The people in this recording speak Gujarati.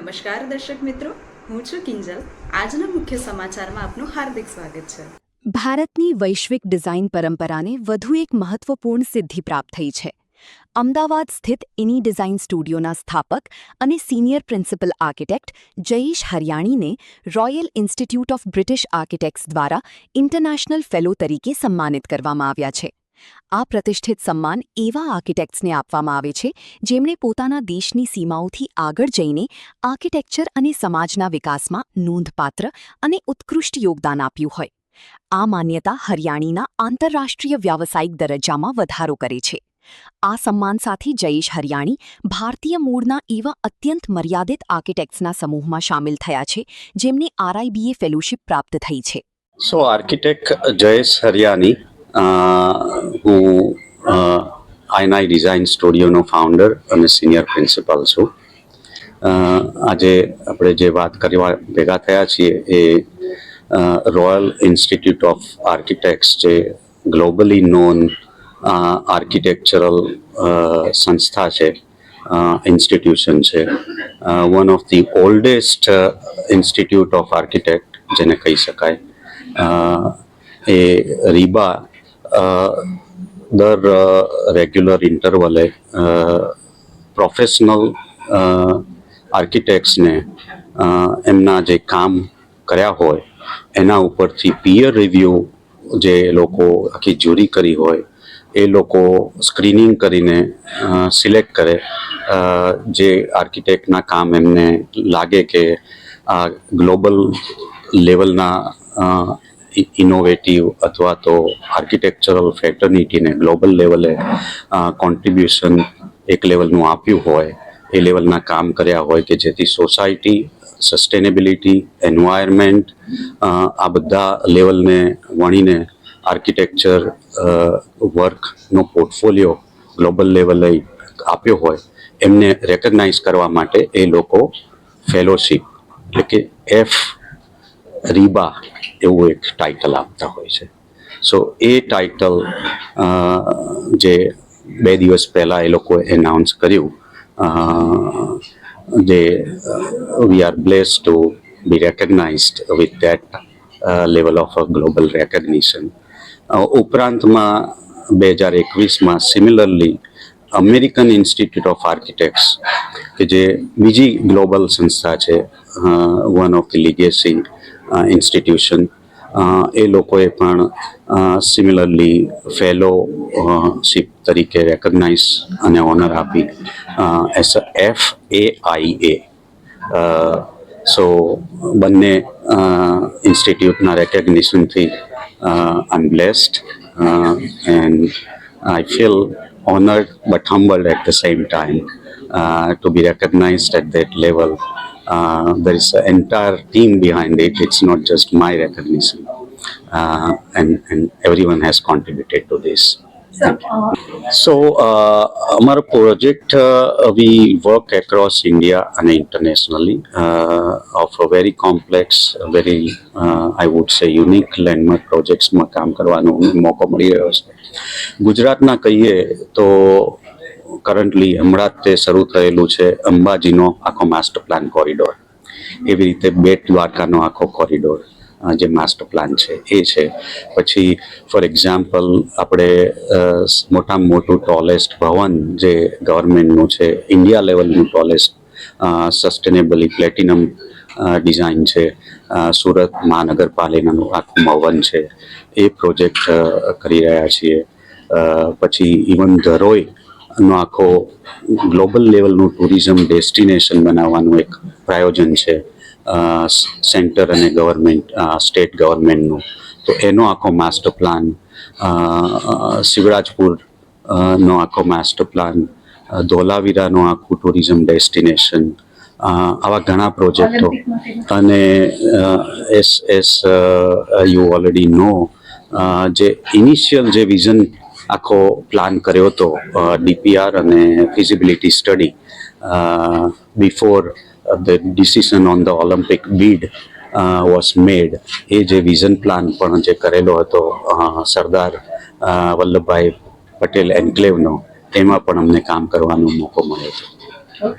નમસ્કાર દર્શક મિત્રો, હું છું કિંજલ. આજના મુખ્ય સમાચારમાં આપનું હાર્દિક સ્વાગત છે. ભારતની વૈશ્વિક ડિઝાઇન પરંપરાને વધુ એક મહત્વપૂર્ણ સિદ્ધિ પ્રાપ્ત થઈ છે. અમદાવાદ સ્થિત ઇની ડિઝાઇન સ્ટુડિયોના સ્થાપક અને સિનિયર પ્રિન્સિપલ આર્કિટેક્ટ જયેશ હરિયાણીને royal institute of British architects દ્વારા ઇન્ટરનેશનલ ફેલો તરીકે સન્માનિત કરવામાં આવ્યા છે. આ પ્રતિષ્ઠિત સન્માન એવા આર્કિટેક્ટ્સને આપવામાં આવે છે જેમણે પોતાના દેશની સીમાઓથી આગળ જઈને આર્કિટેક્ચર અને સમાજના વિકાસમાં નોંધપાત્ર અને ઉત્કૃષ્ટ યોગદાન આપ્યું હોય. આ માન્યતા હરિયાણીના આંતરરાષ્ટ્રીય વ્યાવસાયિક દરજ્જામાં વધારો કરે છે. આ સન્માન સાથે જયેશ હરિયાણી ભારતીય મૂળના એવા અત્યંત મર્યાદિત આર્કિટેક્ટ્સના સમૂહમાં સામેલ થયા છે જેમને RIBA ફેલોશિપ પ્રાપ્ત થઈ છે. આર્કિટેક્ટ જયેશ હરિયાણી, હું આઈનાઈ ડિઝાઇન સ્ટુડિયોનો ફાઉન્ડર અને સિનિયર પ્રિન્સિપાલ છું. આજે આપણે જે વાત કરવા ભેગા થયા છીએ એ રોયલ ઇન્સ્ટિટ્યૂટ ઓફ આર્કિટેક્ટ્સ, જે ગ્લોબલી નોન આર્કિટેક્ચરલ સંસ્થા છે, ઇન્સ્ટિટ્યુશન છે, one of the oldest institute of architect જેને કહી શકાય. એ રીબા દર રેગ્યુલર ઇન્ટરવલે પ્રોફેશનલ આર્કિટેક્ટ્સને એમના જે કામ કર્યા હોય એના ઉપરથી પિયર રિવ્યૂ જે લોકો આખી જ્યુરી કરી હોય એ લોકો સ્ક્રીનિંગ કરીને સિલેક્ટ કરે જે આર્કિટેક્ટના કામ એમને લાગે કે આ ગ્લોબલ લેવલના ઇનોવેટિવ અથવા તો આર્કિટેક્ચરલ ફેટર્નિટીને ગ્લોબલ લેવલે કોન્ટ્રીબ્યુશન એક લેવલનું આપ્યું હોય, એ લેવલના કામ કર્યા હોય કે જેથી સોસાયટી, સસ્ટેનેબિલિટી, એન્વાયરમેન્ટ, આ બધા લેવલને વણીને આર્કિટેક્ચર વર્કનો પોર્ટફોલિયો ગ્લોબલ લેવલે આપ્યો હોય એમને રેકગ્નાઇઝ કરવા માટે એ લોકો ફેલોશિપ એટલે કે RIBA એવું એક ટાઇટલ આપતા હોય છે. એ ટાઇટલ જે 2 દિવસ પહેલાં એ લોકોએ એનાઉન્સ કર્યું, જે we are blessed to be recognized with that level of a global recognition. ઉપરાંતમાં 2021માં similarly American institute of architects કે જે બીજી ગ્લોબલ સંસ્થા છે, one of the legacy institution, એ લોકોએ પણ સિમિલરલી ફેલોશિપ તરીકે રેકગ્નાઇઝ અને ઓનર આપી એઝ અ FAIA. બંને ઇન્સ્ટિટ્યૂટના રેકગ્નિશનથી I am blessed and I feel honored but humbled at the same time to be recognized at that level. There is an entire team behind it. It's not just my recognition, and everyone has contributed to this. Our project, we work across India and internationally of a very complex, very I would say unique landmark projects માં કામ કરવાનો મોકો મળી રહ્યો છે. ગુજરાતના કહીએ તો કરન્ટલી હમણાં જ તે શરૂ થયેલું છે અંબાજીનો આખો માસ્ટર પ્લાન કોરિડોર. એવી રીતે બેટ દ્વારકાનો આખો કોરિડોર જે માસ્ટર પ્લાન છે એ છે. પછી ફોર એક્ઝામ્પલ આપણે મોટામાં મોટું ટોલેસ્ટ ભવન જે ગવર્મેન્ટનું છે, ઇન્ડિયા લેવલનું ટોલેસ્ટ સસ્ટેનેબલી પ્લેટિનમ ડિઝાઇન છે, સુરત મહાનગરપાલિકાનું આખું ભવન છે, એ પ્રોજેક્ટ કરી રહ્યા છીએ. પછી ઇવન ધરોઈનો આખો ગ્લોબલ લેવલનું ટુરિઝમ ડેસ્ટિનેશન બનાવવાનું એક પ્રાયોજન છે સેન્ટર અને ગવર્મેન્ટ, સ્ટેટ ગવર્મેન્ટનું. તો એનો આખો માસ્ટર પ્લાન, શિવરાજપુરનો આખો માસ્ટર પ્લાન, ધોલાવીરાનો આખું ટુરિઝમ ડેસ્ટિનેશન, આવા ઘણા પ્રોજેક્ટો. અને એસ યુ ઓલરેડી નો, જે ઇનિશિયલ જે વિઝન આખો પ્લાન કર્યો હતો DPR અને feasibility study before the decision on the Olympic bid was made, એ જે વિઝન પ્લાન પણ જે કરેલો હતો સરદાર વલ્લભભાઈ પટેલ એન્કલેવનો, એમાં પણ અમને કામ કરવાનો મોકો મળ્યો છે.